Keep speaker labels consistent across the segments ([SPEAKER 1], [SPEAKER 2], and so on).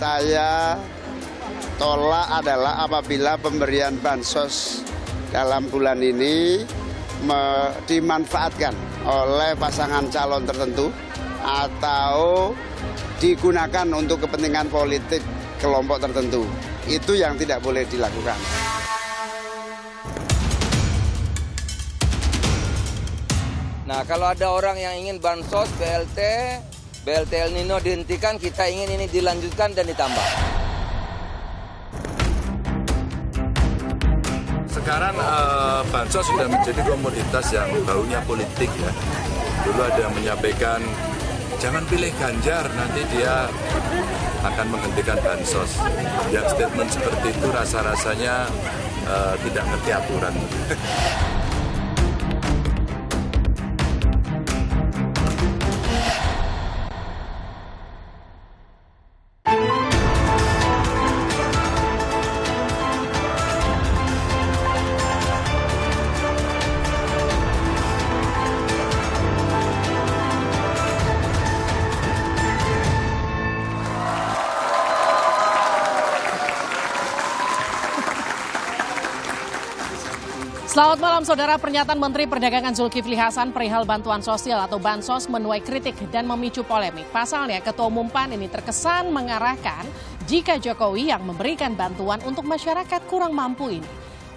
[SPEAKER 1] saya tolak adalah apabila pemberian bansos dalam bulan ini dimanfaatkan oleh pasangan calon tertentu atau digunakan untuk kepentingan politik kelompok tertentu. Itu yang tidak boleh dilakukan.
[SPEAKER 2] Nah, kalau ada orang yang ingin bansos, BLT El Nino dihentikan, kita ingin ini dilanjutkan dan ditambah.
[SPEAKER 3] Sekarang bansos sudah menjadi komoditas yang baunya politik ya. Dulu ada yang menyampaikan, jangan pilih Ganjar, nanti dia akan menghentikan bansos. Yang statement seperti itu rasa-rasanya tidak ngerti aturan.
[SPEAKER 4] Selamat malam saudara, pernyataan Menteri Perdagangan Zulkifli Hasan perihal bantuan sosial atau bansos menuai kritik dan memicu polemik. Pasalnya Ketua Umum PAN ini terkesan mengarahkan jika Jokowi yang memberikan bantuan untuk masyarakat kurang mampu ini.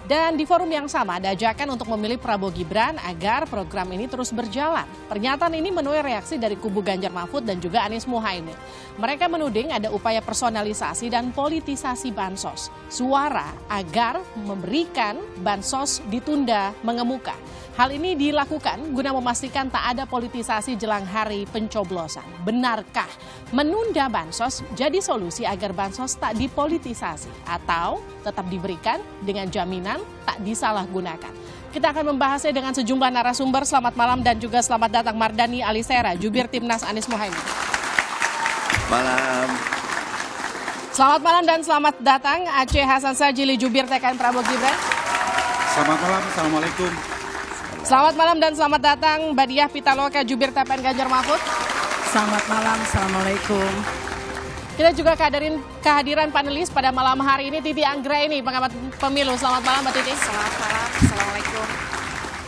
[SPEAKER 4] Dan di forum yang sama ada ajakan untuk memilih Prabowo Gibran agar program ini terus berjalan. Pernyataan ini menuai reaksi dari kubu Ganjar Mahfud dan juga Anies Muhaimin. Mereka menuding ada upaya personalisasi dan politisasi bansos. Suara agar memberikan bansos ditunda mengemuka. Hal ini dilakukan guna memastikan tak ada politisasi jelang hari pencoblosan. Benarkah menunda bansos jadi solusi agar bansos tak dipolitisasi atau tetap diberikan dengan jaminan tak disalahgunakan? Kita akan membahasnya dengan sejumlah narasumber. Selamat malam dan juga selamat datang Mardhani Alisera, Jubir Timnas Anies Muhaimin.
[SPEAKER 5] Malam.
[SPEAKER 4] Selamat malam dan selamat datang Aceh Hasan Sajili, Jubir TKN Prabowo Gibran.
[SPEAKER 5] Selamat malam, Assalamualaikum.
[SPEAKER 4] Selamat malam dan selamat datang Badiah Pitaloka, Jubir TPN Ganjar Mahfud.
[SPEAKER 6] Selamat malam, Assalamualaikum.
[SPEAKER 4] Kita juga kehadiran panelis pada malam hari ini, Titi Anggraini, pengamat pemilu. Selamat malam Mbak Titi.
[SPEAKER 6] Selamat malam, Assalamualaikum.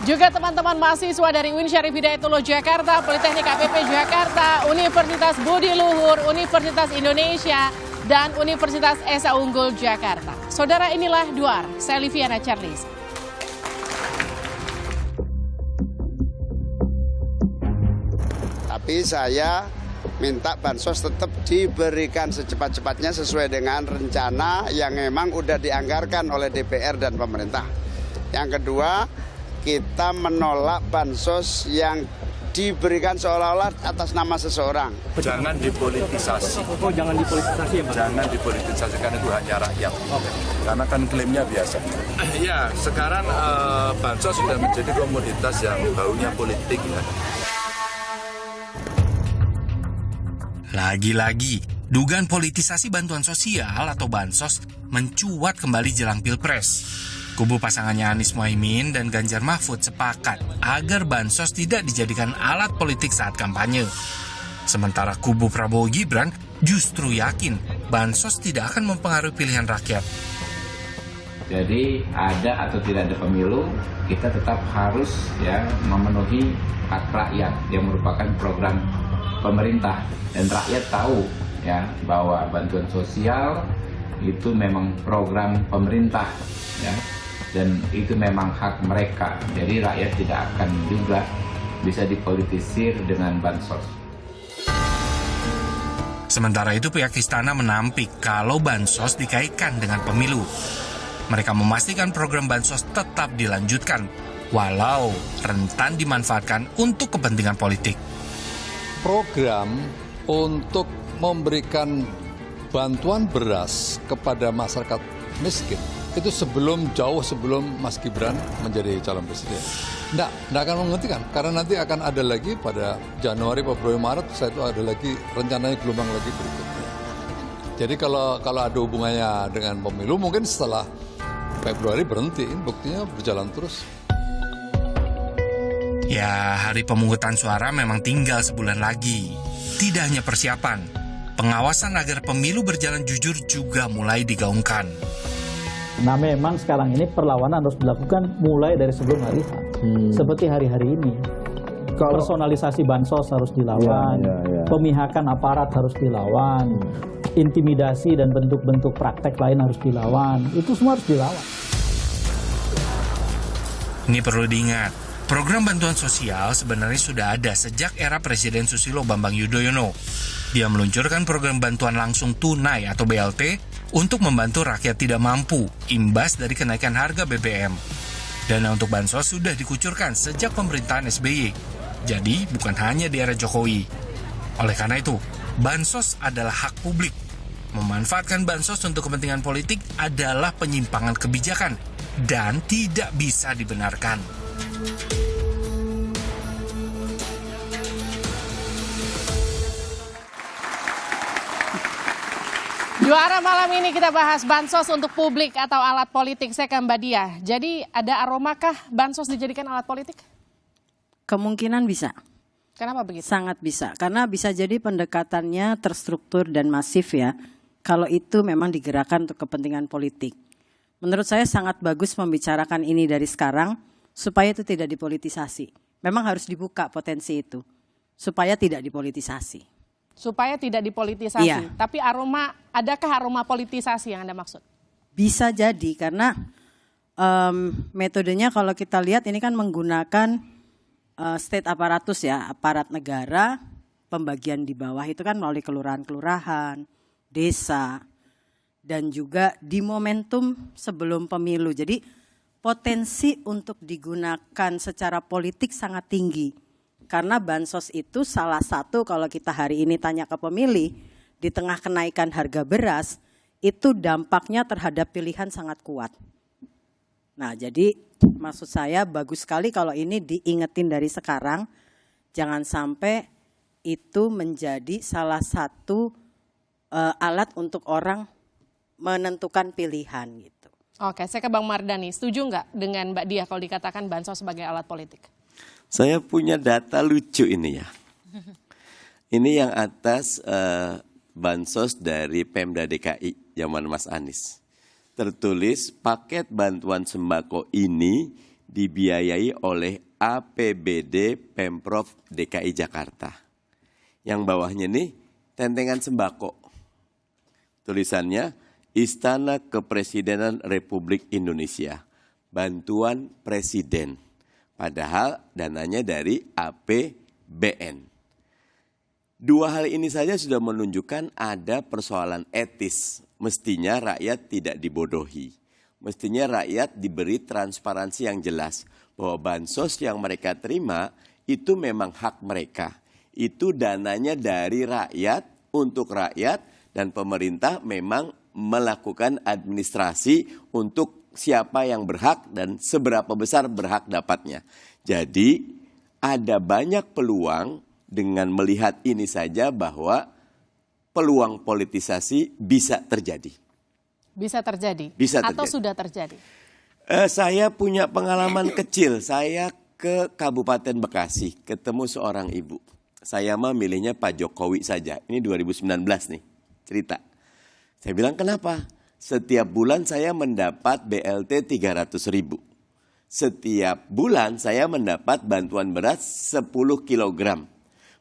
[SPEAKER 4] Juga teman-teman mahasiswa dari UIN Syarif Hidayatullah Jakarta, Politeknik APP Jakarta, Universitas Budi Luhur, Universitas Indonesia, dan Universitas Esa Unggul Jakarta. Saudara, inilah Duar, saya Liviana Charles.
[SPEAKER 1] Tapi saya minta bansos tetap diberikan secepat-cepatnya sesuai dengan rencana yang memang udah dianggarkan oleh DPR dan pemerintah. Yang kedua, kita menolak bansos yang diberikan seolah-olah atas nama seseorang.
[SPEAKER 3] Jangan dipolitisasi.
[SPEAKER 7] Oh, jangan dipolitisasi ya, Pak?
[SPEAKER 3] Jangan dipolitisasi karena itu haknya rakyat. Okay. Karena kan klaimnya biasa. Ya, sekarang bansos sudah menjadi komoditas yang baunya politik ya.
[SPEAKER 8] Lagi-lagi, dugaan politisasi bantuan sosial atau bansos mencuat kembali jelang Pilpres. Kubu pasangannya Anies Muhaimin dan Ganjar Mahfud sepakat agar bansos tidak dijadikan alat politik saat kampanye. Sementara kubu Prabowo Gibran justru yakin bansos tidak akan mempengaruhi pilihan rakyat.
[SPEAKER 9] Jadi ada atau tidak ada pemilu, kita tetap harus memenuhi hak rakyat yang merupakan program pemerintah, dan rakyat tahu bahwa bantuan sosial itu memang program pemerintah dan itu memang hak mereka. Jadi rakyat tidak akan juga bisa dipolitisir dengan bansos.
[SPEAKER 8] Sementara itu pihak istana menampik kalau bansos dikaitkan dengan pemilu. Mereka memastikan program bansos tetap dilanjutkan walau rentan dimanfaatkan untuk kepentingan politik.
[SPEAKER 10] Program untuk memberikan bantuan beras kepada masyarakat miskin itu jauh sebelum Mas Gibran menjadi calon presiden. Nggak akan menghentikan, karena nanti akan ada lagi pada Januari, Februari, Maret, setelah itu ada lagi rencananya gelombang lagi berikutnya. Jadi kalau ada hubungannya dengan pemilu, mungkin setelah Februari berhenti, buktinya berjalan terus.
[SPEAKER 8] Ya, hari pemungutan suara memang tinggal sebulan lagi. Tidak hanya persiapan, Pengawasan agar pemilu berjalan jujur juga mulai digaungkan.
[SPEAKER 7] Nah memang sekarang ini perlawanan harus dilakukan mulai dari sebelum hari H. Seperti hari-hari ini. Personalisasi bansos harus dilawan, pemihakan aparat harus dilawan, intimidasi dan bentuk-bentuk praktek lain harus dilawan. Itu semua harus dilawan.
[SPEAKER 8] Ini perlu diingat, program bantuan sosial sebenarnya sudah ada sejak era Presiden Susilo Bambang Yudhoyono. Dia meluncurkan program bantuan langsung tunai atau BLT untuk membantu rakyat tidak mampu imbas dari kenaikan harga BBM. Dana untuk bansos sudah dikucurkan sejak pemerintahan SBY, jadi bukan hanya di era Jokowi. Oleh karena itu, bansos adalah hak publik. Memanfaatkan bansos untuk kepentingan politik adalah penyimpangan kebijakan dan tidak bisa dibenarkan.
[SPEAKER 4] Juara malam ini kita bahas bansos untuk publik atau alat politik. Saya ke Mbak Diah. Jadi ada aromakah bansos dijadikan alat politik?
[SPEAKER 6] Kemungkinan bisa.
[SPEAKER 4] Kenapa begitu?
[SPEAKER 6] Sangat bisa. Karena bisa jadi pendekatannya terstruktur dan masif ya. Kalau itu memang digerakkan untuk kepentingan politik. Menurut saya sangat bagus membicarakan ini dari sekarang supaya itu tidak dipolitisasi. Memang harus dibuka potensi itu supaya tidak dipolitisasi.
[SPEAKER 4] Supaya tidak dipolitisasi.
[SPEAKER 6] Iya.
[SPEAKER 4] Tapi adakah aroma politisasi yang Anda maksud?
[SPEAKER 6] Bisa jadi karena metodenya kalau kita lihat ini kan menggunakan state aparatus ya, aparat negara, pembagian di bawah itu kan melalui kelurahan-kelurahan, desa, dan juga di momentum sebelum pemilu. Jadi potensi untuk digunakan secara politik sangat tinggi. Karena bansos itu salah satu kalau kita hari ini tanya ke pemilih, di tengah kenaikan harga beras, itu dampaknya terhadap pilihan sangat kuat. Nah jadi maksud saya bagus sekali kalau ini diingetin dari sekarang, jangan sampai itu menjadi salah satu alat untuk orang menentukan pilihan gitu.
[SPEAKER 4] Oke, saya ke Bang Mardhani. Setuju nggak dengan Mbak Diah kalau dikatakan bansos sebagai alat politik?
[SPEAKER 11] Saya punya data lucu ini ya. Ini yang atas bansos dari Pemda DKI zaman Mas Anies. Tertulis paket bantuan sembako ini dibiayai oleh APBD Pemprov DKI Jakarta. Yang bawahnya nih tentengan sembako. Tulisannya Istana Kepresidenan Republik Indonesia. Bantuan Presiden. Padahal dananya dari APBN. Dua hal ini saja sudah menunjukkan ada persoalan etis. Mestinya rakyat tidak dibodohi. Mestinya rakyat diberi transparansi yang jelas. Bahwa bansos yang mereka terima itu memang hak mereka. Itu dananya dari rakyat, untuk rakyat, dan pemerintah memang melakukan administrasi untuk siapa yang berhak dan seberapa besar berhak dapatnya. Jadi ada banyak peluang dengan melihat ini saja bahwa peluang politisasi bisa terjadi.
[SPEAKER 4] Bisa terjadi?
[SPEAKER 11] Bisa terjadi.
[SPEAKER 4] Atau sudah terjadi?
[SPEAKER 11] Saya punya pengalaman kecil. Saya ke Kabupaten Bekasi ketemu seorang ibu. Saya mah milihnya Pak Jokowi saja. Ini 2019 nih cerita. Saya bilang kenapa? Setiap bulan saya mendapat BLT 300.000. Setiap bulan saya mendapat bantuan beras 10 kg.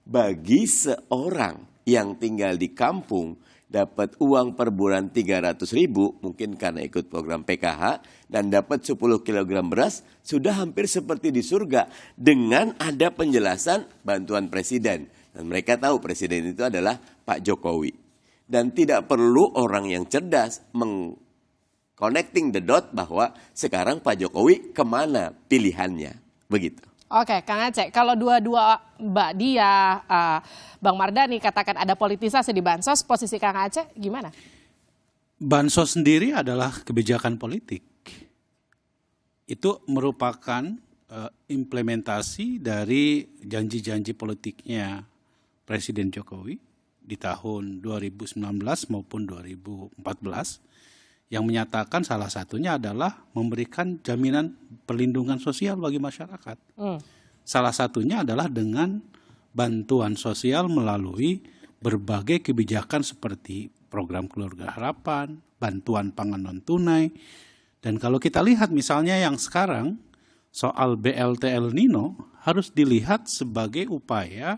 [SPEAKER 11] Bagi seorang yang tinggal di kampung dapat uang per bulan 300.000, mungkin karena ikut program PKH, dan dapat 10 kg beras, sudah hampir seperti di surga dengan ada penjelasan bantuan presiden. Dan mereka tahu presiden itu adalah Pak Jokowi. Dan tidak perlu orang yang cerdas connecting the dot bahwa sekarang Pak Jokowi kemana pilihannya. Begitu.
[SPEAKER 4] Oke, Kang Aceh, kalau dua-dua Mbak Diah, Bang Mardhani katakan ada politisasi di bansos, posisi Kang Aceh gimana?
[SPEAKER 5] Bansos sendiri adalah kebijakan politik. Itu merupakan implementasi dari janji-janji politiknya Presiden Jokowi di tahun 2019 maupun 2014 yang menyatakan salah satunya adalah memberikan jaminan perlindungan sosial bagi masyarakat. Salah satunya adalah dengan bantuan sosial melalui berbagai kebijakan seperti program Keluarga Harapan, bantuan pangan non-tunai, dan kalau kita lihat misalnya yang sekarang soal BLT El Nino harus dilihat sebagai upaya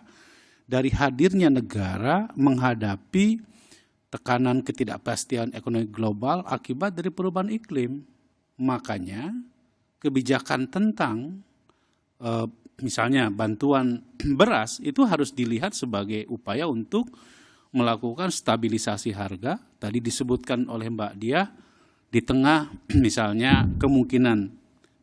[SPEAKER 5] dari hadirnya negara menghadapi tekanan ketidakpastian ekonomi global akibat dari perubahan iklim. Makanya kebijakan tentang misalnya bantuan beras itu harus dilihat sebagai upaya untuk melakukan stabilisasi harga. Tadi disebutkan oleh Mbak Diah, di tengah misalnya kemungkinan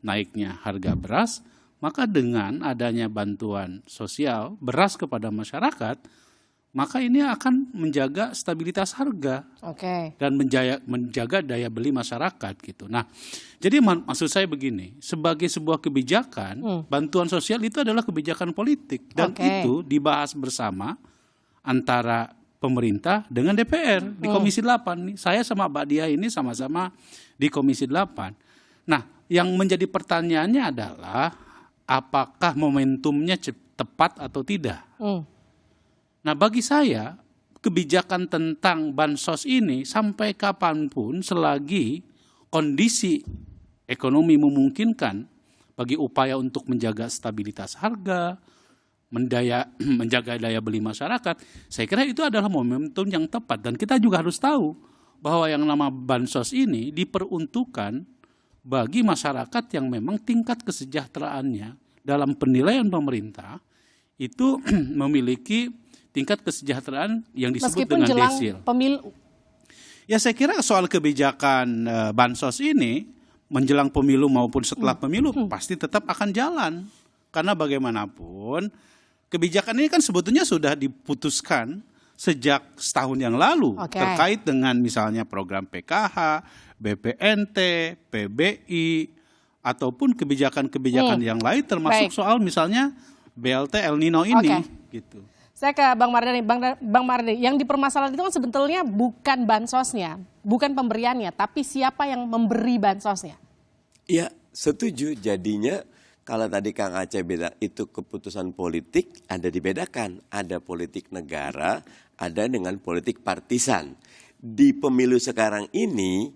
[SPEAKER 5] naiknya harga beras, maka dengan adanya bantuan sosial beras kepada masyarakat, maka ini akan menjaga stabilitas harga dan menjaga daya beli masyarakat gitu. Nah, jadi maksud saya begini, sebagai sebuah kebijakan, bantuan sosial itu adalah kebijakan politik dan itu dibahas bersama antara pemerintah dengan DPR di Komisi 8. Saya sama Mbak Diah ini sama-sama di Komisi 8. Nah, yang menjadi pertanyaannya adalah apakah momentumnya tepat atau tidak? Nah, bagi saya kebijakan tentang bansos ini sampai kapanpun selagi kondisi ekonomi memungkinkan bagi upaya untuk menjaga stabilitas harga, menjaga daya beli masyarakat, saya kira itu adalah momentum yang tepat. Dan kita juga harus tahu bahwa yang nama bansos ini diperuntukkan bagi masyarakat yang memang tingkat kesejahteraannya dalam penilaian pemerintah itu memiliki tingkat kesejahteraan yang disebut
[SPEAKER 4] meskipun
[SPEAKER 5] dengan
[SPEAKER 4] jelang
[SPEAKER 5] desil.
[SPEAKER 4] Pemilu.
[SPEAKER 5] Ya, saya kira soal kebijakan bansos ini menjelang pemilu maupun setelah pemilu pasti tetap akan jalan. Karena bagaimanapun kebijakan ini kan sebetulnya sudah diputuskan sejak setahun yang lalu terkait dengan misalnya program PKH, BPNT, PBI, ataupun kebijakan-kebijakan yang lain termasuk soal misalnya BLT El Nino ini. Gitu.
[SPEAKER 4] Saya ke Bang Mardhani. Bang Mardhani, yang dipermasalahan itu kan sebetulnya bukan bansosnya, bukan pemberiannya, tapi siapa yang memberi bansosnya.
[SPEAKER 11] Ya, setuju. Jadinya kalau tadi Kang Aceh bilang itu keputusan politik, ada dibedakan. Ada politik negara, ada dengan politik partisan. Di pemilu sekarang ini,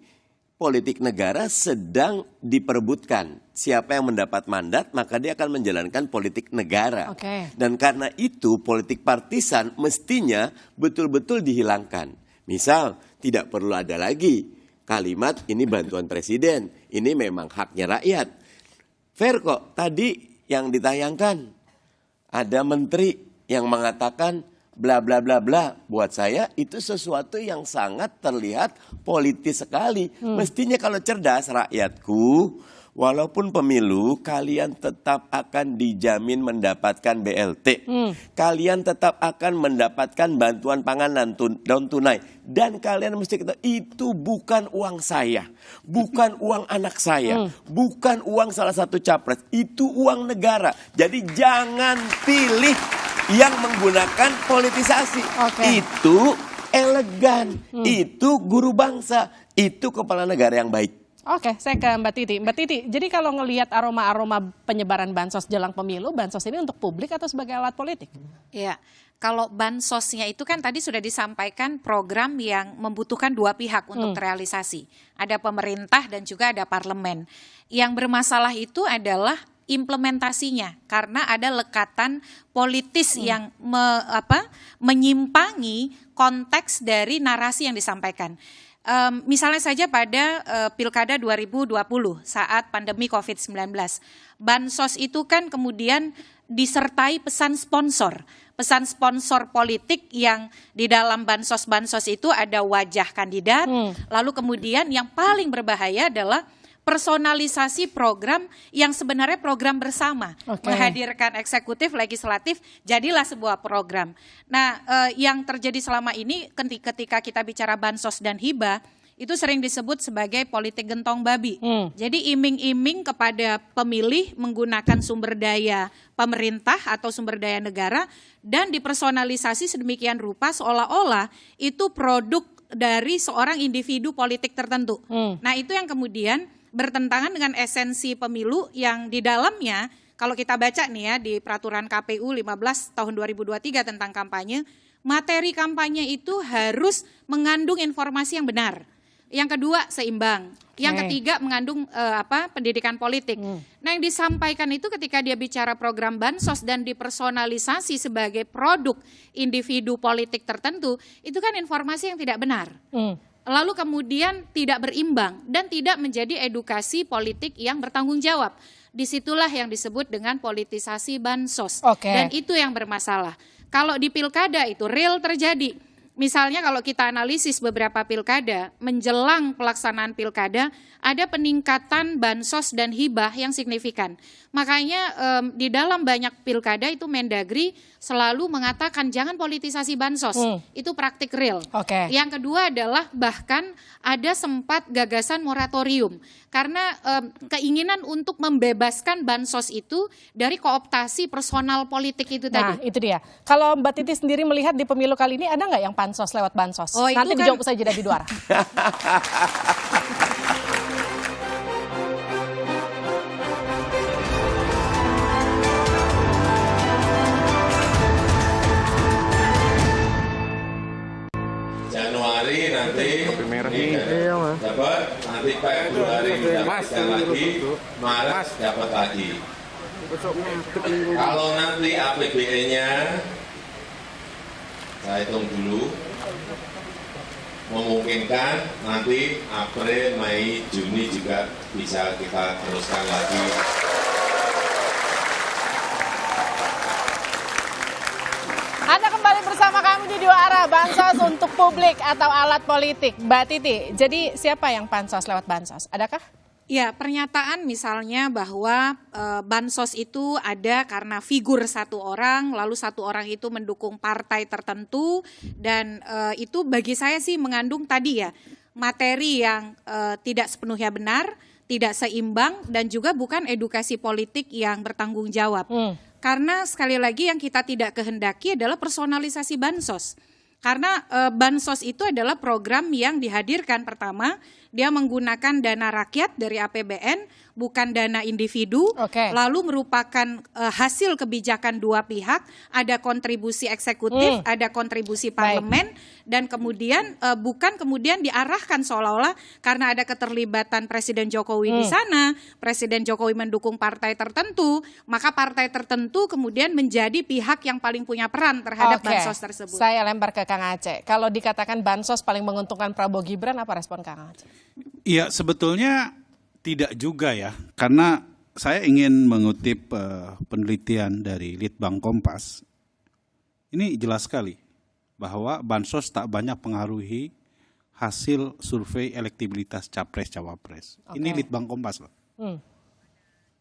[SPEAKER 11] politik negara sedang diperebutkan. Siapa yang mendapat mandat, maka dia akan menjalankan politik negara. Dan karena itu politik partisan mestinya betul-betul dihilangkan. Misal, tidak perlu ada lagi kalimat ini bantuan presiden, ini memang haknya rakyat. Fair kok, tadi yang ditayangkan ada menteri yang mengatakan bla bla bla bla. Buat saya itu sesuatu yang sangat terlihat politis sekali. Mestinya kalau cerdas rakyatku, walaupun pemilu kalian tetap akan dijamin mendapatkan BLT. Kalian tetap akan mendapatkan bantuan pangan non tunai. Dan kalian mesti ketahui itu bukan uang saya, bukan uang anak saya, bukan uang salah satu capres, itu uang negara. Jadi jangan pilih yang menggunakan politisasi. Itu elegan, itu guru bangsa, itu kepala negara yang baik.
[SPEAKER 4] Saya ke Mbak Titi. Mbak Titi, jadi kalau ngelihat aroma-aroma penyebaran bansos jelang pemilu, bansos ini untuk publik atau sebagai alat politik?
[SPEAKER 12] Ya, kalau bansosnya itu kan tadi sudah disampaikan program yang membutuhkan dua pihak untuk terrealisasi. Ada pemerintah dan juga ada parlemen. Yang bermasalah itu adalah implementasinya, karena ada lekatan politis yang menyimpangi konteks dari narasi yang disampaikan. Misalnya saja pada Pilkada 2020 saat pandemi COVID-19, bansos itu kan kemudian disertai pesan sponsor politik yang di dalam bansos-bansos itu ada wajah kandidat, lalu kemudian yang paling berbahaya adalah personalisasi program yang sebenarnya program bersama, menghadirkan eksekutif, legislatif, jadilah sebuah program. Nah, yang terjadi selama ini ketika kita bicara bansos dan hibah, itu sering disebut sebagai politik gentong babi. Jadi iming-iming kepada pemilih menggunakan sumber daya pemerintah atau sumber daya negara dan dipersonalisasi sedemikian rupa seolah-olah itu produk dari seorang individu politik tertentu. Nah, itu yang kemudian bertentangan dengan esensi pemilu yang di dalamnya Kalau kita baca nih ya di peraturan KPU 15 tahun 2023 tentang kampanye, materi kampanye itu harus mengandung informasi yang benar. Yang kedua seimbang, yang ketiga mengandung pendidikan politik. Nah yang disampaikan itu ketika dia bicara program bansos dan dipersonalisasi sebagai produk individu politik tertentu, itu kan informasi yang tidak benar. Lalu kemudian tidak berimbang dan tidak menjadi edukasi politik yang bertanggung jawab. Disitulah yang disebut dengan politisasi bansos. Dan itu yang bermasalah. Kalau di pilkada itu real terjadi. Misalnya kalau kita analisis beberapa pilkada, menjelang pelaksanaan pilkada, ada peningkatan bansos dan hibah yang signifikan. Makanya di dalam banyak pilkada itu Mendagri selalu mengatakan jangan politisasi bansos, itu praktik real. Yang kedua adalah bahkan ada sempat gagasan moratorium, karena keinginan untuk membebaskan bansos itu dari kooptasi personal politik itu tadi.
[SPEAKER 4] Nah itu dia, kalau Mbak Titi sendiri melihat di pemilu kali ini ada nggak yang pansos lewat bansos? Nanti dijawab usai jeda di Dua Arah.
[SPEAKER 13] Januari nanti dapat, nanti Februari mendapatkan lagi, Maret dapat lagi. Kalau nanti APBN-nya saya hitung dulu, memungkinkan nanti April, Mei, Juni juga bisa kita teruskan lagi.
[SPEAKER 4] Anda kembali bersama kami di Dua Arah, bansos untuk publik atau alat politik. Mbak Titi, jadi siapa yang pansos lewat bansos? Adakah?
[SPEAKER 12] Ya, pernyataan misalnya bahwa bansos itu ada karena figur satu orang, lalu satu orang itu mendukung partai tertentu, dan itu bagi saya sih mengandung tadi ya, materi yang tidak sepenuhnya benar, tidak seimbang, dan juga bukan edukasi politik yang bertanggung jawab. Karena sekali lagi yang kita tidak kehendaki adalah personalisasi bansos. Karena bansos itu adalah program yang dihadirkan pertama, dia menggunakan dana rakyat dari APBN, bukan dana individu, lalu merupakan hasil kebijakan dua pihak, ada kontribusi eksekutif, ada kontribusi parlemen, dan kemudian bukan kemudian diarahkan seolah-olah karena ada keterlibatan Presiden Jokowi di sana, Presiden Jokowi mendukung partai tertentu, maka partai tertentu kemudian menjadi pihak yang paling punya peran terhadap bansos tersebut.
[SPEAKER 4] Saya lempar ke Kang Aceh, kalau dikatakan bansos paling menguntungkan Prabowo Gibran, apa respon Kang Aceh?
[SPEAKER 5] Iya, sebetulnya tidak juga ya, karena saya ingin mengutip penelitian dari Litbang Kompas. Ini jelas sekali bahwa bansos tak banyak pengaruhi hasil survei elektabilitas capres-cawapres. Ini Litbang Kompas loh.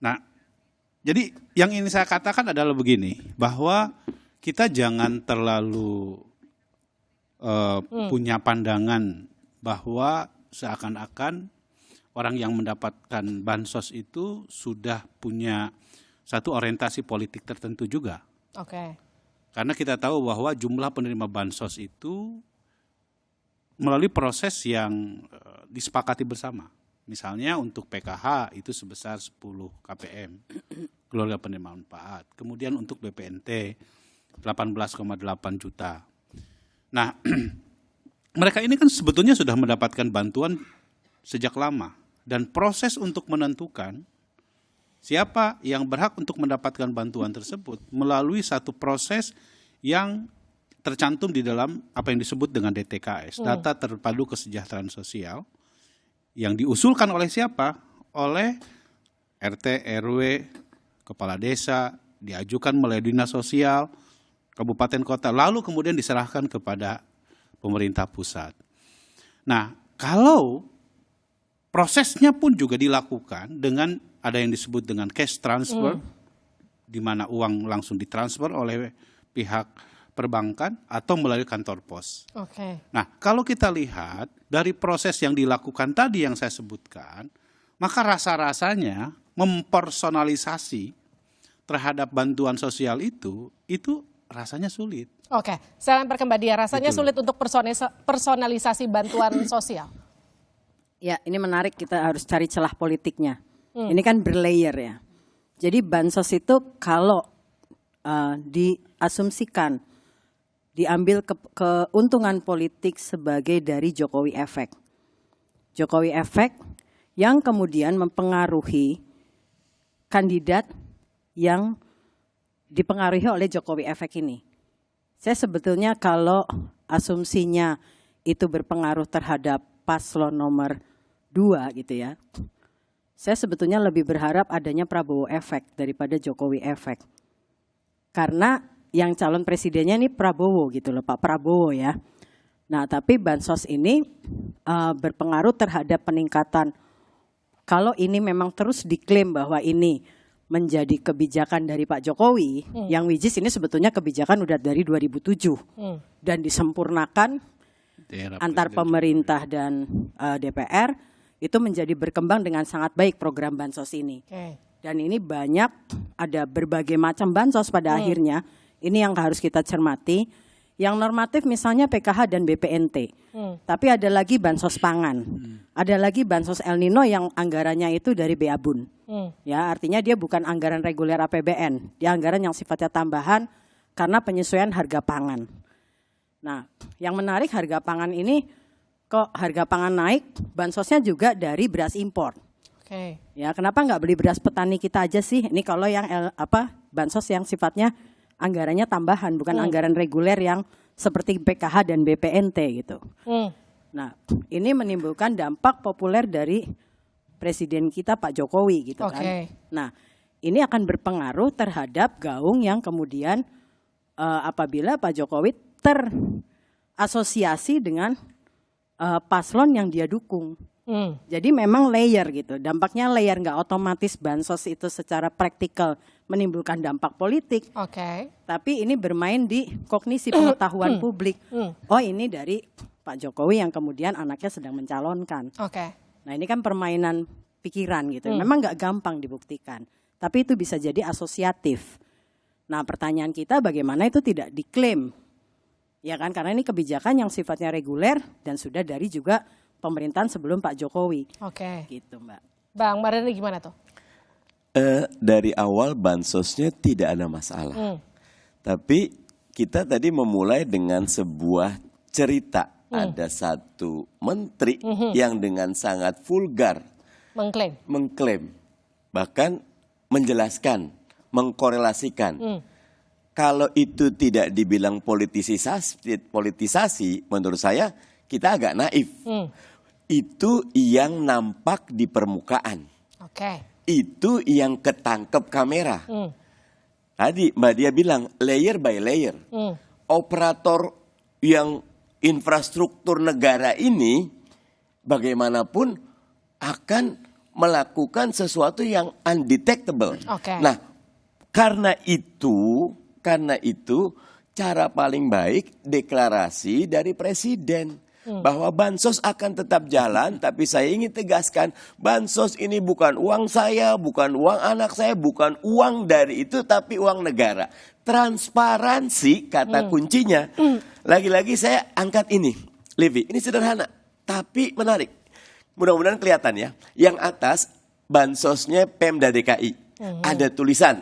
[SPEAKER 5] Nah, jadi yang ini saya katakan adalah begini, bahwa kita jangan terlalu punya pandangan bahwa seakan-akan orang yang mendapatkan bansos itu sudah punya satu orientasi politik tertentu juga. Karena kita tahu bahwa jumlah penerima bansos itu melalui proses yang disepakati bersama. Misalnya untuk PKH itu sebesar 10 KPM, keluarga penerima manfaat. Kemudian untuk BPNT 18,8 juta. Nah, mereka ini kan sebetulnya sudah mendapatkan bantuan sejak lama. Dan proses untuk menentukan siapa yang berhak untuk mendapatkan bantuan tersebut melalui satu proses yang tercantum di dalam apa yang disebut dengan DTKS, Data Terpadu Kesejahteraan Sosial, yang diusulkan oleh siapa? Oleh RT, RW, Kepala Desa, diajukan melalui Dinas Sosial, Kabupaten Kota, lalu kemudian diserahkan kepada pemerintah pusat. Nah, kalau prosesnya pun juga dilakukan dengan ada yang disebut dengan cash transfer, di mana uang langsung ditransfer oleh pihak perbankan atau melalui kantor pos. Nah, kalau kita lihat dari proses yang dilakukan tadi yang saya sebutkan, maka rasa-rasanya mempersonalisasi terhadap bantuan sosial itu rasanya sulit.
[SPEAKER 4] Saya lempar ke Mbak Dia, rasanya sulit untuk personalisasi bantuan sosial.
[SPEAKER 6] Ya, ini menarik, kita harus cari celah politiknya. Ini kan berlayer ya. Jadi bansos itu kalau diasumsikan diambil keuntungan politik sebagai dari Jokowi efek. Jokowi efek yang kemudian mempengaruhi kandidat yang dipengaruhi oleh Jokowi efek ini. Saya sebetulnya kalau asumsinya itu berpengaruh terhadap paslon nomor 2 gitu ya, saya sebetulnya lebih berharap adanya Prabowo efek daripada Jokowi efek. Karena yang calon presidennya ini Prabowo gitu loh, Pak Prabowo ya. Nah tapi bansos ini berpengaruh terhadap peningkatan, kalau ini memang terus diklaim bahwa ini menjadi kebijakan dari Pak Jokowi, yang which is ini sebetulnya kebijakan udah dari 2007 dan disempurnakan antar pemerintah dan DPR, itu menjadi berkembang dengan sangat baik program bansos ini. Dan ini banyak, ada berbagai macam bansos pada akhirnya, ini yang harus kita cermati. Yang normatif misalnya PKH dan BPNT, tapi ada lagi bansos pangan, ada lagi bansos El Nino yang anggarannya itu dari BABUN. Ya, artinya dia bukan anggaran reguler APBN, dia anggaran yang sifatnya tambahan karena penyesuaian harga pangan. Nah, yang menarik harga pangan ini, kok harga pangan naik, bansosnya juga dari beras impor. Ya, kenapa nggak beli beras petani kita aja sih? Ini kalau yang bansos yang sifatnya anggarannya tambahan, bukan anggaran reguler yang seperti PKH dan BPNT gitu. Nah, ini menimbulkan dampak populer dari presiden kita Pak Jokowi gitu kan. Nah, ini akan berpengaruh terhadap gaung yang kemudian apabila Pak Jokowi terasosiasi dengan paslon yang dia dukung. Jadi memang layer gitu, dampaknya layer, nggak otomatis bansos itu secara praktikal menimbulkan dampak politik. Tapi ini bermain di kognisi pengetahuan publik. Oh ini dari Pak Jokowi yang kemudian anaknya sedang mencalonkan. Nah ini kan permainan pikiran gitu, memang nggak gampang dibuktikan. Tapi itu bisa jadi asosiatif. Nah pertanyaan kita bagaimana itu tidak diklaim. Ya kan, karena ini kebijakan yang sifatnya reguler dan sudah dari juga pemerintahan sebelum Pak Jokowi. Gitu Mbak.
[SPEAKER 4] Bang Mardhani gimana tuh?
[SPEAKER 11] Dari awal bansosnya tidak ada masalah. Tapi kita tadi memulai dengan sebuah cerita. Ada satu menteri yang dengan sangat vulgar mengklaim, bahkan menjelaskan, mengkorelasikan. Kalau itu tidak dibilang politisasi, menurut saya kita agak naif. Itu yang nampak di permukaan. Itu yang ketangkep kamera. Tadi Mbak Dia bilang layer by layer. Operator yang infrastruktur negara ini bagaimanapun akan melakukan sesuatu yang undetectable. Nah, karena itu cara paling baik deklarasi dari presiden. Bahwa bansos akan tetap jalan, tapi saya ingin tegaskan, bansos ini bukan uang saya, bukan uang anak saya, bukan uang dari itu, tapi uang negara. Transparansi kata kuncinya. Lagi-lagi saya angkat ini, Livi, ini sederhana, tapi menarik. Mudah-mudahan kelihatan ya. Yang atas bansosnya Pemda DKI, ada tulisan,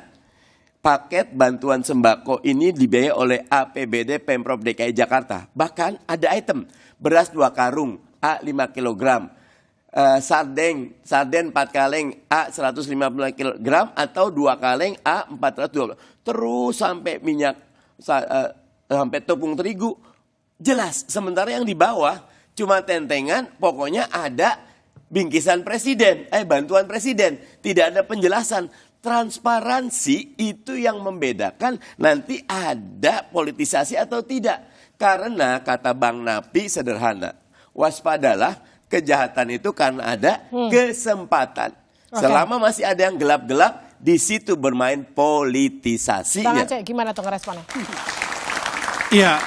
[SPEAKER 11] paket bantuan sembako ini dibiayai oleh APBD Pemprov DKI Jakarta. Bahkan ada item, beras 2 karung, A 5 kg, sarden 4 kaleng, A 150 kg, atau 2 kaleng, A 420. Terus sampai minyak, sampai tepung terigu. Jelas, sementara yang di bawah cuma tentengan, pokoknya ada bingkisan presiden, bantuan presiden. Tidak ada penjelasan. Transparansi itu yang membedakan nanti ada politisasi atau tidak. Karena kata Bang Napi sederhana, waspadalah kejahatan itu karena ada kesempatan. Selama masih ada yang gelap-gelap, di situ bermain politisasinya.
[SPEAKER 4] Bang Aceh, gimana tuh ngeresponnya?
[SPEAKER 5] Iya,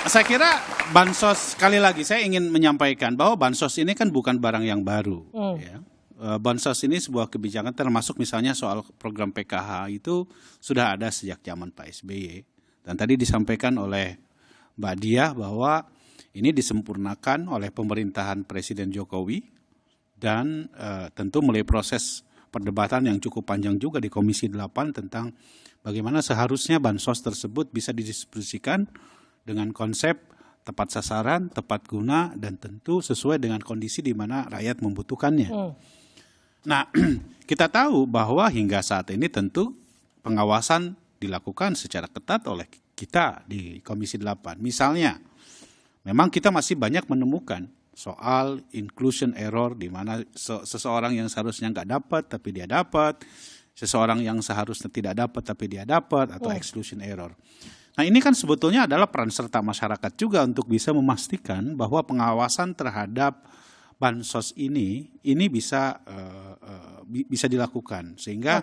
[SPEAKER 5] saya kira bansos, sekali lagi saya ingin menyampaikan bahwa bansos ini kan bukan barang yang baru. Ya. Bansos ini sebuah kebijakan, termasuk misalnya soal program PKH itu sudah ada sejak zaman Pak SBY. Dan tadi disampaikan oleh Mbak Dia bahwa ini disempurnakan oleh pemerintahan Presiden Jokowi dan tentu melalui proses perdebatan yang cukup panjang juga di Komisi 8 tentang bagaimana seharusnya bansos tersebut bisa didistribusikan dengan konsep tepat sasaran, tepat guna, dan tentu sesuai dengan kondisi di mana rakyat membutuhkannya. Nah, kita tahu bahwa hingga saat ini tentu pengawasan dilakukan secara ketat oleh kita di Komisi 8. Misalnya, memang kita masih banyak menemukan soal inclusion error di mana seseorang yang seharusnya nggak dapat tapi dia dapat, seseorang yang seharusnya tidak dapat tapi dia dapat, atau exclusion error. Nah, ini kan sebetulnya adalah peran serta masyarakat juga untuk bisa memastikan bahwa pengawasan terhadap bansos ini bisa dilakukan sehingga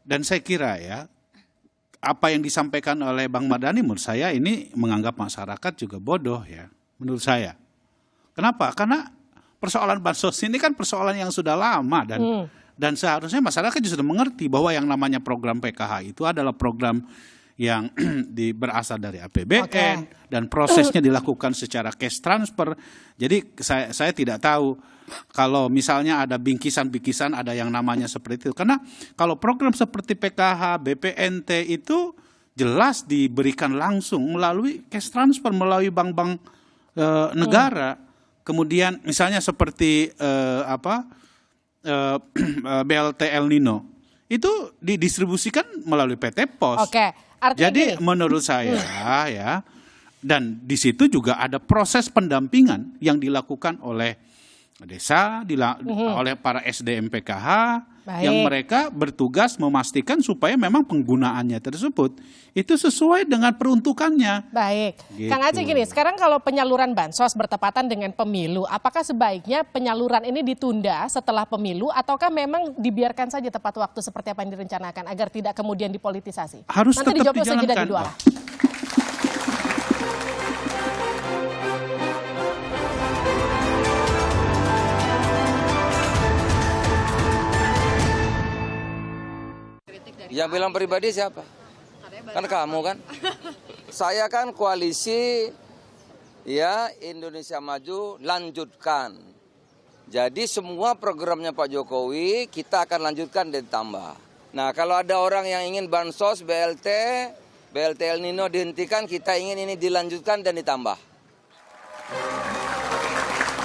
[SPEAKER 5] dan saya kira ya apa yang disampaikan oleh Bang Mardhani menurut saya ini menganggap masyarakat juga bodoh ya menurut saya. Kenapa? Karena persoalan bansos ini kan persoalan yang sudah lama dan seharusnya masyarakat juga sudah mengerti bahwa yang namanya program PKH itu adalah program yang berasal dari APBN dan prosesnya dilakukan secara cash transfer. Jadi saya tidak tahu kalau misalnya ada bingkisan-bingkisan ada yang namanya seperti itu. Karena kalau program seperti PKH, BPNT itu jelas diberikan langsung melalui cash transfer, melalui bank-bank negara. Kemudian misalnya seperti BLT El Nino itu didistribusikan melalui PT Pos. Jadi menurut saya ya, dan di situ juga ada proses pendampingan yang dilakukan oleh desa, oleh para SDM PKH, yang mereka bertugas memastikan supaya memang penggunaannya tersebut itu sesuai dengan peruntukannya.
[SPEAKER 4] Baik, gitu. Kang Aceh gini, sekarang kalau penyaluran bansos bertepatan dengan pemilu, apakah sebaiknya penyaluran ini ditunda setelah pemilu ataukah memang dibiarkan saja tepat waktu seperti apa yang direncanakan agar tidak kemudian dipolitisasi?
[SPEAKER 5] Harus
[SPEAKER 4] nanti
[SPEAKER 5] tetap
[SPEAKER 4] dijawab
[SPEAKER 5] dijalankan.
[SPEAKER 4] di dua arah.
[SPEAKER 2] Yang bilang pribadi siapa? Kan kamu kan? Saya kan koalisi ya Indonesia Maju lanjutkan. Jadi semua programnya Pak Jokowi kita akan lanjutkan dan tambah. Nah kalau ada orang yang ingin bansos, BLT El Nino dihentikan, kita ingin ini dilanjutkan dan ditambah.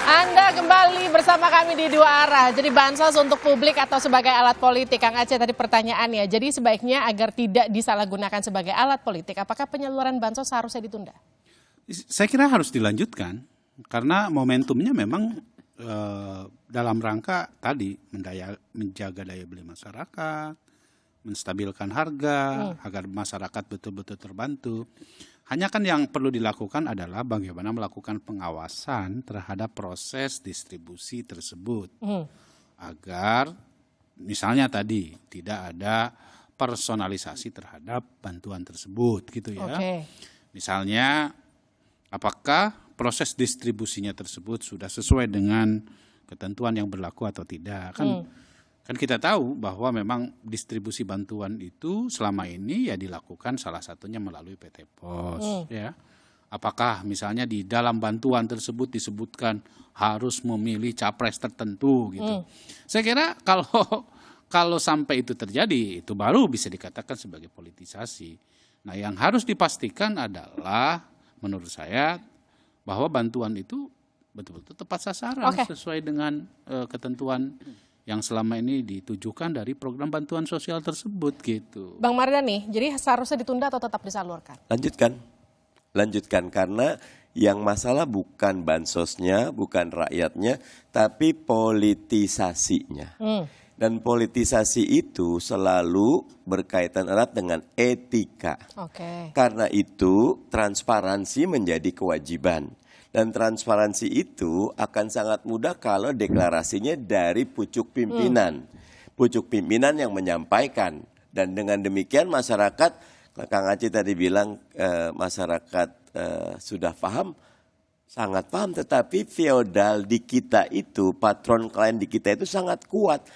[SPEAKER 4] Anda kembali bersama kami di Dua Arah. Jadi bansos untuk publik atau sebagai alat politik? Kang Aceh tadi pertanyaannya. Jadi sebaiknya agar tidak disalahgunakan sebagai alat politik, apakah penyaluran bansos harusnya ditunda?
[SPEAKER 5] Saya kira harus dilanjutkan karena momentumnya memang dalam rangka tadi menjaga daya beli masyarakat, menstabilkan harga agar masyarakat betul-betul terbantu. Hanya kan yang perlu dilakukan adalah bagaimana melakukan pengawasan terhadap proses distribusi tersebut. Agar misalnya tadi tidak ada personalisasi terhadap bantuan tersebut gitu ya. Misalnya apakah proses distribusinya tersebut sudah sesuai dengan ketentuan yang berlaku atau tidak. Kan kita tahu bahwa memang distribusi bantuan itu selama ini ya dilakukan salah satunya melalui PT Pos ya. Apakah misalnya di dalam bantuan tersebut disebutkan harus memilih capres tertentu gitu. Saya kira kalau sampai itu terjadi itu baru bisa dikatakan sebagai politisasi. Nah, yang harus dipastikan adalah menurut saya bahwa bantuan itu betul-betul tepat sasaran sesuai dengan ketentuan yang selama ini ditujukan dari program bantuan sosial tersebut gitu.
[SPEAKER 4] Bang Mardhani, jadi seharusnya ditunda atau tetap disalurkan?
[SPEAKER 11] Lanjutkan karena yang masalah bukan bansosnya, bukan rakyatnya, tapi politisasinya. Dan politisasi itu selalu berkaitan erat dengan etika. Karena itu transparansi menjadi kewajiban. Dan transparansi itu akan sangat mudah kalau deklarasinya dari pucuk pimpinan. Pucuk pimpinan yang menyampaikan. Dan dengan demikian masyarakat, Kang Aceh tadi bilang masyarakat sudah paham, sangat paham. Tetapi feodal di kita itu, patron klien di kita itu sangat kuat.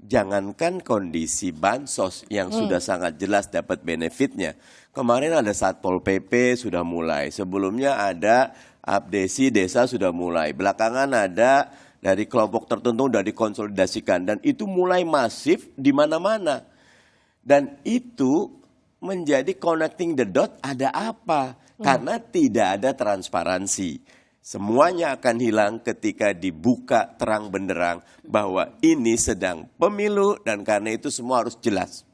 [SPEAKER 11] Jangankan kondisi bansos yang sudah sangat jelas dapat benefitnya. Kemarin ada Satpol PP sudah mulai. Sebelumnya ada Abdesi desa sudah mulai. Belakangan ada dari kelompok tertentu sudah dikonsolidasikan dan itu mulai masif di mana-mana. Dan itu menjadi connecting the dot, ada apa? Karena tidak ada transparansi. Semuanya akan hilang ketika dibuka terang benderang bahwa ini sedang pemilu dan karena itu semua harus jelas.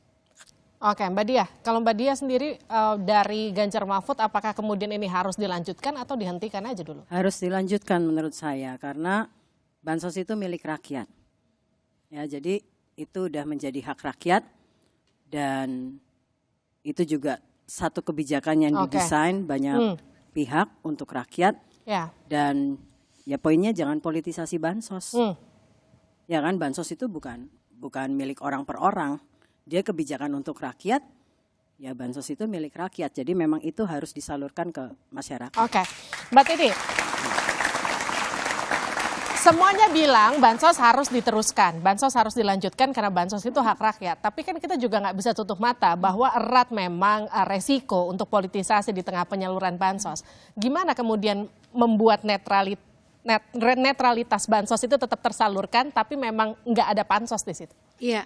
[SPEAKER 4] Oke, Mbak Diah, kalau Mbak Diah sendiri dari Ganjar Mahfud, apakah kemudian ini harus dilanjutkan atau dihentikan aja dulu?
[SPEAKER 6] Harus dilanjutkan menurut saya, karena bansos itu milik rakyat. Ya, jadi itu udah menjadi hak rakyat dan itu juga satu kebijakan yang didesain banyak pihak untuk rakyat.
[SPEAKER 4] Ya.
[SPEAKER 6] Dan ya poinnya jangan politisasi bansos. Ya kan, bansos itu bukan milik orang per orang. Dia kebijakan untuk rakyat, ya bansos itu milik rakyat. Jadi memang itu harus disalurkan ke masyarakat.
[SPEAKER 4] Oke, Mbak Titi. Semuanya bilang bansos harus diteruskan, bansos harus dilanjutkan karena bansos itu hak rakyat. Tapi kan kita juga nggak bisa tutup mata bahwa erat memang resiko untuk politisasi di tengah penyaluran bansos. Gimana kemudian membuat netralitas bansos itu tetap tersalurkan, tapi memang nggak ada pansos di situ?
[SPEAKER 12] Iya,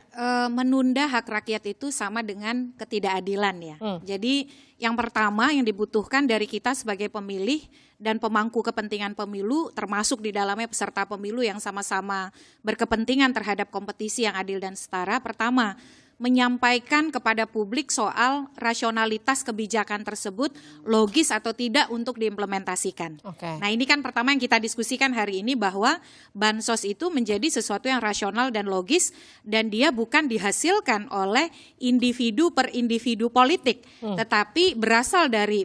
[SPEAKER 12] menunda hak rakyat itu sama dengan ketidakadilan ya. Jadi yang pertama yang dibutuhkan dari kita sebagai pemilih dan pemangku kepentingan pemilu, termasuk di dalamnya peserta pemilu yang sama-sama berkepentingan terhadap kompetisi yang adil dan setara. Pertama, menyampaikan kepada publik soal rasionalitas kebijakan tersebut logis atau tidak untuk diimplementasikan. Nah ini kan pertama yang kita diskusikan hari ini bahwa bansos itu menjadi sesuatu yang rasional dan logis dan dia bukan dihasilkan oleh individu per individu politik, tetapi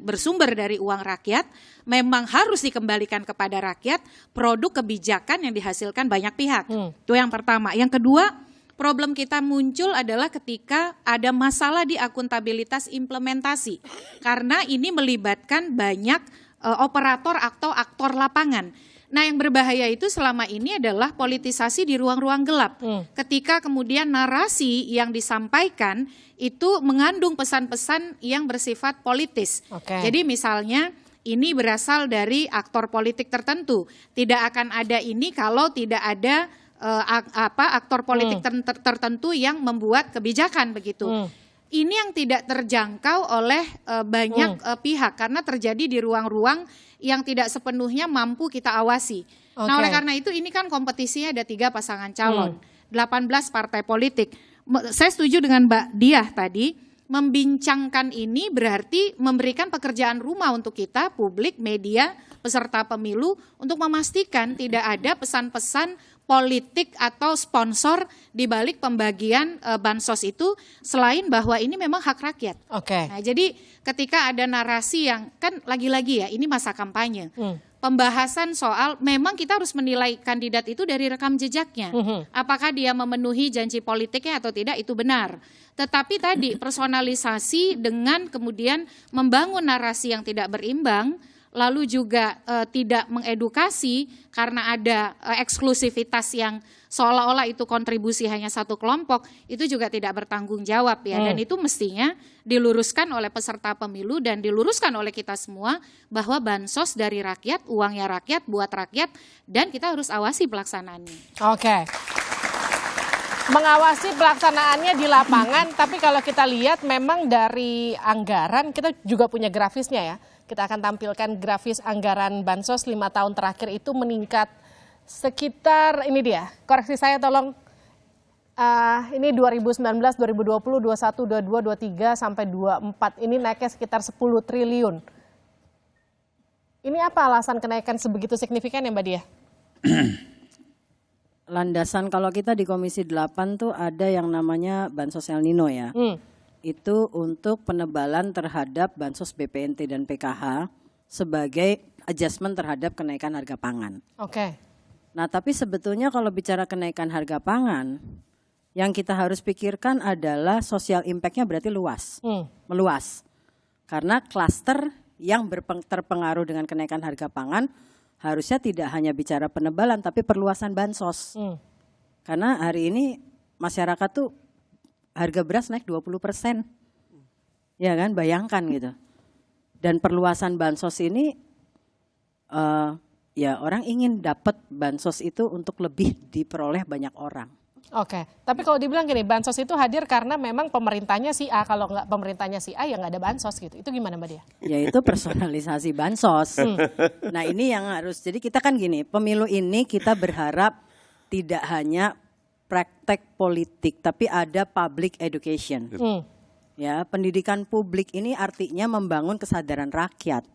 [SPEAKER 12] bersumber dari uang rakyat, memang harus dikembalikan kepada rakyat, produk kebijakan yang dihasilkan banyak pihak. Itu yang pertama. Yang kedua, problem kita muncul adalah ketika ada masalah di akuntabilitas implementasi. Karena ini melibatkan banyak operator atau aktor lapangan. Nah yang berbahaya itu selama ini adalah politisasi di ruang-ruang gelap. Ketika kemudian narasi yang disampaikan itu mengandung pesan-pesan yang bersifat politis. Jadi misalnya ini berasal dari aktor politik tertentu. Tidak akan ada ini kalau tidak ada aktor politik tertentu yang membuat kebijakan begitu. Ini yang tidak terjangkau oleh banyak pihak karena terjadi di ruang-ruang yang tidak sepenuhnya mampu kita awasi. Nah oleh karena itu ini kan kompetisinya ada 3 pasangan calon, 18 partai politik. Saya setuju dengan Mbak Diah tadi, membincangkan ini berarti memberikan pekerjaan rumah untuk kita, publik, media, peserta pemilu untuk memastikan tidak ada pesan-pesan politik atau sponsor di balik pembagian bansos itu selain bahwa ini memang hak rakyat. Nah, jadi ketika ada narasi yang kan lagi-lagi ya ini masa kampanye. Pembahasan soal memang kita harus menilai kandidat itu dari rekam jejaknya. Apakah dia memenuhi janji politiknya atau tidak itu benar. Tetapi tadi personalisasi dengan kemudian membangun narasi yang tidak berimbang, lalu juga tidak mengedukasi karena ada eksklusivitas yang seolah-olah itu kontribusi hanya satu kelompok, itu juga tidak bertanggung jawab ya. Dan itu mestinya diluruskan oleh peserta pemilu dan diluruskan oleh kita semua bahwa bansos dari rakyat, uangnya rakyat, buat rakyat, dan kita harus awasi pelaksanaannya.
[SPEAKER 4] Mengawasi pelaksanaannya di lapangan, tapi kalau kita lihat memang dari anggaran, kita juga punya grafisnya ya. Kita akan tampilkan grafis anggaran bansos 5 tahun terakhir itu meningkat sekitar, ini dia, koreksi saya tolong, ini 2019, 2020, 21, 22, 23, sampai 24, ini naiknya sekitar 10 triliun. Ini apa alasan kenaikan sebegitu signifikan ya Mbak Diah?
[SPEAKER 6] Landasan kalau kita di Komisi 8 tuh ada yang namanya Bansos El Nino ya. Itu untuk penebalan terhadap bansos BPNT dan PKH sebagai adjustment terhadap kenaikan harga pangan. Nah tapi sebetulnya kalau bicara kenaikan harga pangan, yang kita harus pikirkan adalah social impact-nya berarti luas, meluas. Karena klaster yang terpengaruh dengan kenaikan harga pangan harusnya tidak hanya bicara penebalan tapi perluasan bansos. Karena hari ini masyarakat tuh harga beras naik 20%. Ya kan, bayangkan gitu. Dan perluasan bansos ini ya orang ingin dapat bansos itu untuk lebih diperoleh banyak orang.
[SPEAKER 4] Oke, tapi kalau dibilang gini, bansos itu hadir karena memang pemerintahnya si A, kalau nggak pemerintahnya si A ya nggak ada bansos gitu. Itu gimana Mbak Dia?
[SPEAKER 6] Ya itu personalisasi bansos. Nah ini yang harus, jadi kita kan gini, pemilu ini kita berharap tidak hanya praktek politik, tapi ada public education. Ya, pendidikan publik ini artinya membangun kesadaran rakyat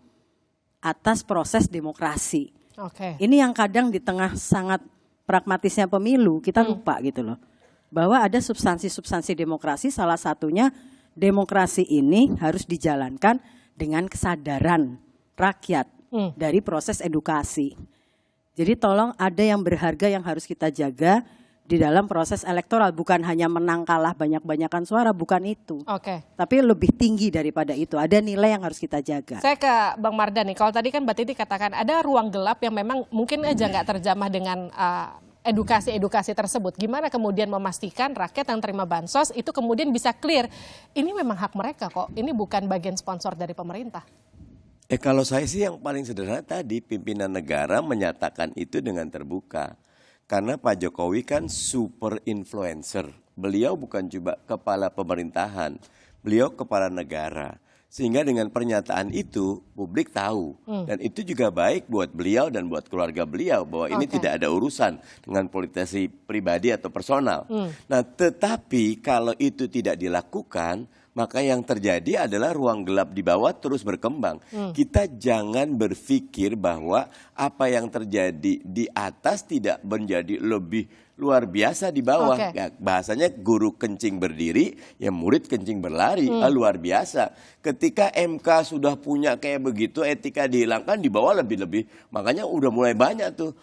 [SPEAKER 6] atas proses demokrasi.
[SPEAKER 4] Oke.
[SPEAKER 6] Ini yang kadang di tengah sangat pragmatisnya pemilu, kita lupa gitu loh. Bahwa ada substansi-substansi demokrasi, salah satunya demokrasi ini harus dijalankan dengan kesadaran rakyat dari proses edukasi. Jadi tolong ada yang berharga yang harus kita jaga di dalam proses elektoral. Bukan hanya menang kalah banyak-banyakan suara, bukan itu.
[SPEAKER 4] Oke.
[SPEAKER 6] Tapi lebih tinggi daripada itu, ada nilai yang harus kita jaga.
[SPEAKER 4] Saya ke Bang Mardhani, kalau tadi kan Mbak Titi katakan ada ruang gelap yang memang mungkin aja nggak terjamah dengan edukasi tersebut. Gimana kemudian memastikan rakyat yang terima bansos itu kemudian bisa clear, ini memang hak mereka kok, ini bukan bagian sponsor dari pemerintah.
[SPEAKER 11] Kalau saya sih yang paling sederhana tadi, pimpinan negara menyatakan itu dengan terbuka. Karena Pak Jokowi kan super influencer. Beliau bukan cuma kepala pemerintahan, beliau kepala negara. Sehingga dengan pernyataan itu publik tahu. Dan itu juga baik buat beliau dan buat keluarga beliau. Bahwa ini tidak ada urusan dengan politisasi pribadi atau personal. Nah tetapi kalau itu tidak dilakukan, maka yang terjadi adalah ruang gelap di bawah terus berkembang. Kita jangan berpikir bahwa apa yang terjadi di atas tidak menjadi lebih luar biasa di bawah. Ya, bahasanya guru kencing berdiri, ya murid kencing berlari. Luar biasa. Ketika MK sudah punya kayak begitu, etika dihilangkan, di bawah lebih-lebih. Makanya udah mulai banyak tuh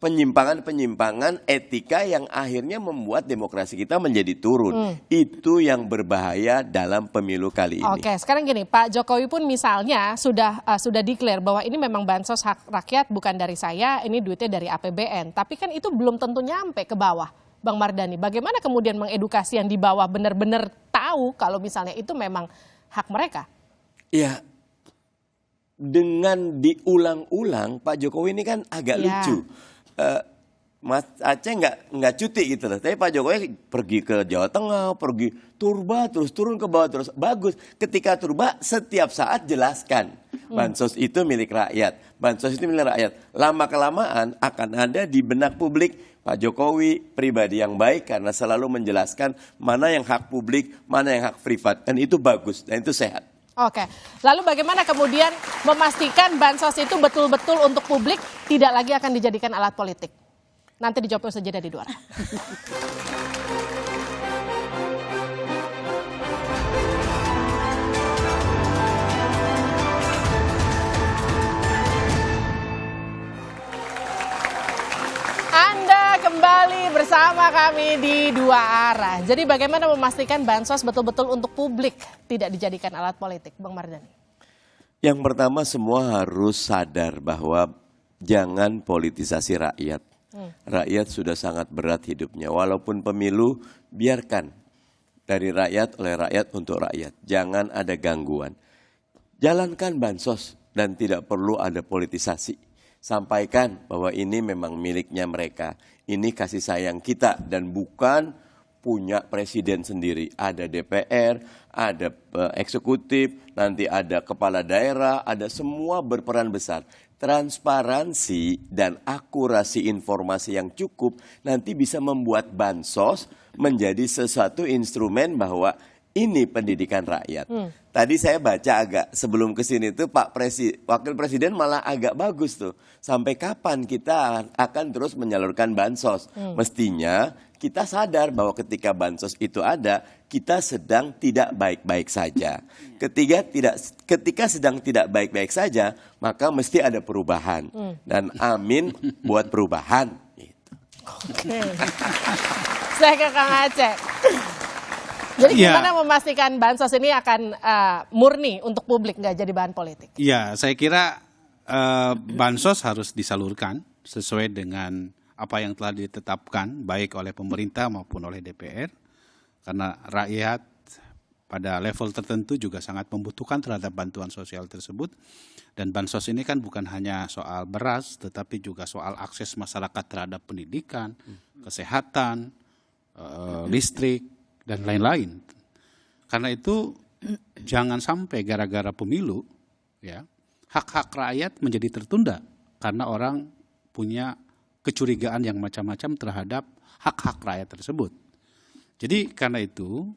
[SPEAKER 11] penyimpangan-penyimpangan etika yang akhirnya membuat demokrasi kita menjadi turun. Itu yang berbahaya dalam pemilu kali ini.
[SPEAKER 4] Oke, sekarang gini, Pak Jokowi pun misalnya sudah declare bahwa ini memang bansos hak rakyat bukan dari saya, ini duitnya dari APBN. Tapi kan itu belum tentu nyampe ke bawah, Bang Mardhani. Bagaimana kemudian mengedukasi yang di bawah benar-benar tahu kalau misalnya itu memang hak mereka?
[SPEAKER 11] Ya, dengan diulang-ulang Pak Jokowi ini kan agak lucu. Mas Aceh nggak cuti gitu loh. Tapi Pak Jokowi pergi ke Jawa Tengah, pergi Turba, terus turun ke bawah terus. Bagus. Ketika Turba setiap saat jelaskan bansos itu milik rakyat, bansos itu milik rakyat. Lama-kelamaan akan ada di benak publik Pak Jokowi pribadi yang baik karena selalu menjelaskan mana yang hak publik, mana yang hak privat, dan itu bagus dan itu sehat.
[SPEAKER 4] Oke, lalu bagaimana kemudian memastikan bansos itu betul-betul untuk publik, tidak lagi akan dijadikan alat politik? Nanti dijawab saja dari luar. Anda kembali bersama kami di Dua Arah. Jadi bagaimana memastikan bansos betul-betul untuk publik, tidak dijadikan alat politik, Bang Mardhani?
[SPEAKER 11] Yang pertama semua harus sadar bahwa jangan politisasi rakyat. Rakyat sudah sangat berat hidupnya. Walaupun pemilu, biarkan dari rakyat, oleh rakyat, untuk rakyat. Jangan ada gangguan. Jalankan bansos dan tidak perlu ada politisasi. Sampaikan bahwa ini memang miliknya mereka. Ini kasih sayang kita dan bukan punya presiden sendiri. Ada DPR, ada eksekutif, nanti ada kepala daerah, ada semua berperan besar. Transparansi dan akurasi informasi yang cukup nanti bisa membuat bansos menjadi sesuatu instrumen bahwa ini pendidikan rakyat. Tadi saya baca agak sebelum kesini tuh Wakil Presiden malah agak bagus tuh. Sampai kapan kita akan terus menyalurkan bansos? Mestinya kita sadar bahwa ketika bansos itu ada, kita sedang tidak baik-baik saja. Ketika sedang tidak baik-baik saja, maka mesti ada perubahan. Dan amin buat perubahan. Gitu.
[SPEAKER 4] Oke. Saya ke Kang Aceh. Jadi gimana memastikan bansos ini akan murni untuk publik, nggak jadi bahan politik?
[SPEAKER 5] Ya, saya kira bansos harus disalurkan sesuai dengan apa yang telah ditetapkan baik oleh pemerintah maupun oleh DPR. Karena rakyat pada level tertentu juga sangat membutuhkan terhadap bantuan sosial tersebut. Dan bansos ini kan bukan hanya soal beras, tetapi juga soal akses masyarakat terhadap pendidikan, kesehatan, listrik, dan lain-lain. Karena itu jangan sampai gara-gara pemilu, ya, hak-hak rakyat menjadi tertunda karena orang punya kecurigaan yang macam-macam terhadap hak-hak rakyat tersebut. Jadi karena itu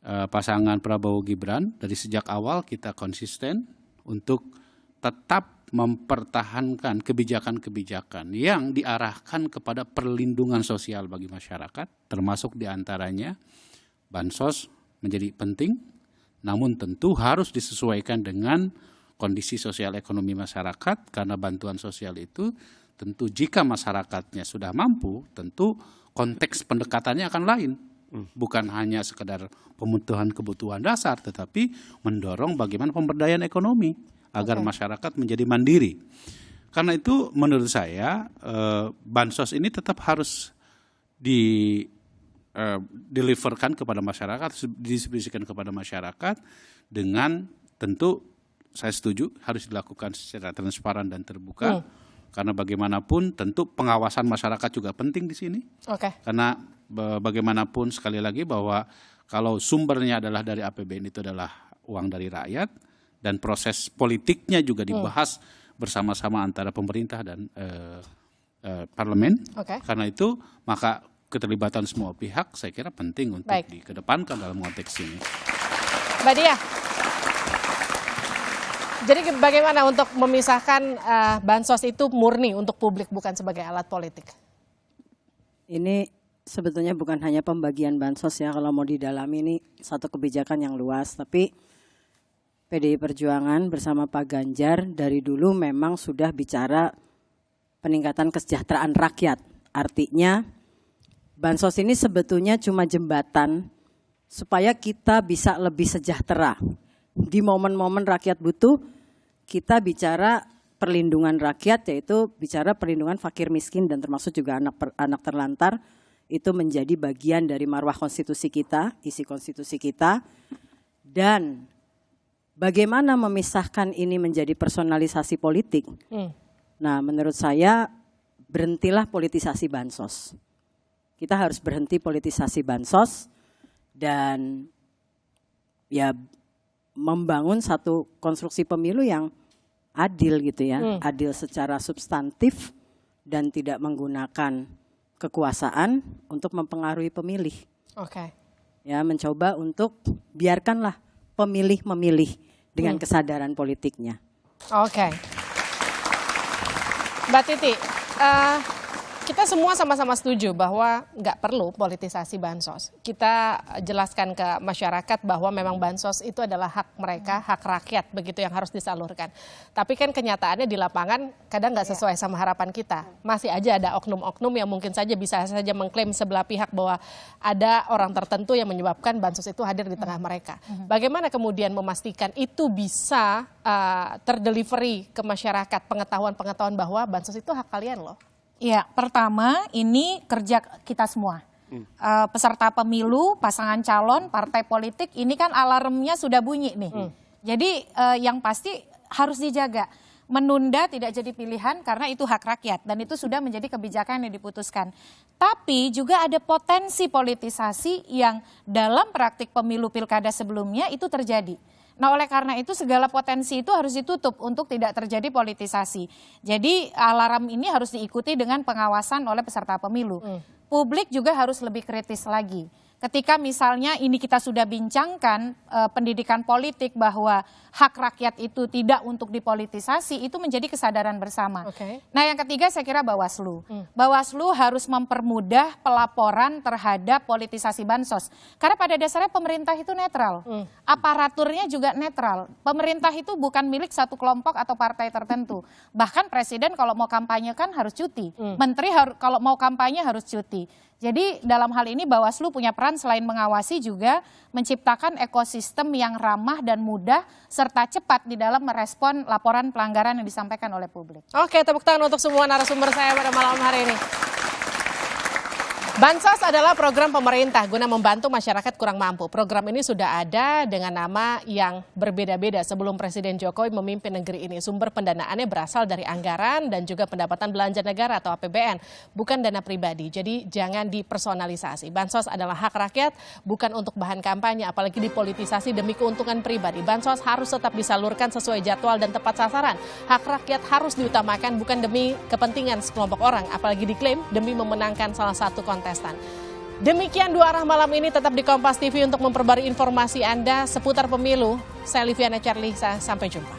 [SPEAKER 5] pasangan Prabowo Gibran dari sejak awal kita konsisten untuk tetap mempertahankan kebijakan-kebijakan yang diarahkan kepada perlindungan sosial bagi masyarakat, termasuk diantaranya bansos menjadi penting, namun tentu harus disesuaikan dengan kondisi sosial ekonomi masyarakat, karena bantuan sosial itu tentu jika masyarakatnya sudah mampu, tentu konteks pendekatannya akan lain. Bukan hanya sekedar pemenuhan kebutuhan dasar, tetapi mendorong bagaimana pemberdayaan ekonomi agar masyarakat menjadi mandiri. Karena itu menurut saya bansos ini tetap harus deliverkan kepada masyarakat, didistribusikan kepada masyarakat dengan tentu saya setuju harus dilakukan secara transparan dan terbuka. Karena bagaimanapun tentu pengawasan masyarakat juga penting di sini. Karena bagaimanapun sekali lagi bahwa kalau sumbernya adalah dari APBN itu adalah uang dari rakyat dan proses politiknya juga dibahas bersama-sama antara pemerintah dan parlemen. Karena itu maka keterlibatan semua pihak saya kira penting untuk dikedepankan dalam konteks ini.
[SPEAKER 4] Mbak Diah, jadi bagaimana untuk memisahkan bansos itu murni untuk publik bukan sebagai alat politik?
[SPEAKER 6] Ini sebetulnya bukan hanya pembagian bansos ya, kalau mau didalami ini satu kebijakan yang luas, tapi PDI Perjuangan bersama Pak Ganjar dari dulu memang sudah bicara peningkatan kesejahteraan rakyat. Artinya bansos ini sebetulnya cuma jembatan supaya kita bisa lebih sejahtera. Di momen-momen rakyat butuh, kita bicara perlindungan rakyat, yaitu bicara perlindungan fakir miskin dan termasuk juga anak terlantar. Itu menjadi bagian dari marwah konstitusi kita, isi konstitusi kita. Dan bagaimana memisahkan ini menjadi personalisasi politik? Nah, menurut saya berhentilah politisasi bansos. Kita harus berhenti politisasi bansos dan ya membangun satu konstruksi pemilu yang adil gitu ya, adil secara substantif dan tidak menggunakan kekuasaan untuk mempengaruhi pemilih. Ya, mencoba untuk biarkanlah pemilih memilih dengan kesadaran politiknya.
[SPEAKER 4] Mbak Titi, kita semua sama-sama setuju bahwa nggak perlu politisasi bansos. Kita jelaskan ke masyarakat bahwa memang bansos itu adalah hak mereka, hak rakyat, begitu yang harus disalurkan. Tapi kan kenyataannya di lapangan kadang nggak sesuai sama harapan kita. Masih aja ada oknum-oknum yang mungkin saja bisa saja mengklaim sebelah pihak bahwa ada orang tertentu yang menyebabkan bansos itu hadir di tengah mereka. Bagaimana kemudian memastikan itu bisa terdelivery ke masyarakat, pengetahuan-pengetahuan bahwa bansos itu hak kalian loh?
[SPEAKER 12] Ya, pertama ini kerja kita semua. Peserta pemilu, pasangan calon, partai politik, ini kan alarmnya sudah bunyi nih. Jadi yang pasti harus dijaga. Menunda tidak jadi pilihan karena itu hak rakyat dan itu sudah menjadi kebijakan yang diputuskan. Tapi juga ada potensi politisasi yang dalam praktik pemilu pilkada sebelumnya itu terjadi. Nah, oleh karena itu segala potensi itu harus ditutup untuk tidak terjadi politisasi. Jadi alarm ini harus diikuti dengan pengawasan oleh peserta pemilu. Publik juga harus lebih kritis lagi. Ketika misalnya ini kita sudah bincangkan pendidikan politik bahwa hak rakyat itu tidak untuk dipolitisasi, itu menjadi kesadaran bersama. Nah, yang ketiga saya kira Bawaslu. Bawaslu harus mempermudah pelaporan terhadap politisasi bansos. Karena pada dasarnya pemerintah itu netral. Aparaturnya juga netral. Pemerintah itu bukan milik satu kelompok atau partai tertentu. Bahkan presiden kalau mau kampanye kan harus cuti. Menteri kalau mau kampanye harus cuti. Jadi dalam hal ini Bawaslu punya peran selain mengawasi juga menciptakan ekosistem yang ramah dan mudah serta cepat di dalam merespon laporan pelanggaran yang disampaikan oleh publik.
[SPEAKER 4] Oke, tepuk tangan untuk semua narasumber saya pada malam hari ini. Bansos adalah program pemerintah guna membantu masyarakat kurang mampu. Program ini sudah ada dengan nama yang berbeda-beda sebelum Presiden Jokowi memimpin negeri ini. Sumber pendanaannya berasal dari anggaran dan juga pendapatan belanja negara atau APBN, bukan dana pribadi. Jadi jangan dipersonalisasi. Bansos adalah hak rakyat, bukan untuk bahan kampanye, apalagi dipolitisasi demi keuntungan pribadi. Bansos harus tetap disalurkan sesuai jadwal dan tepat sasaran. Hak rakyat harus diutamakan, bukan demi kepentingan sekelompok orang, apalagi diklaim demi memenangkan salah satu kontestan. Demikian Dua Arah malam ini, tetap di Kompas TV untuk memperbarui informasi Anda seputar pemilu. Saya Liviana Charlisa, sampai jumpa.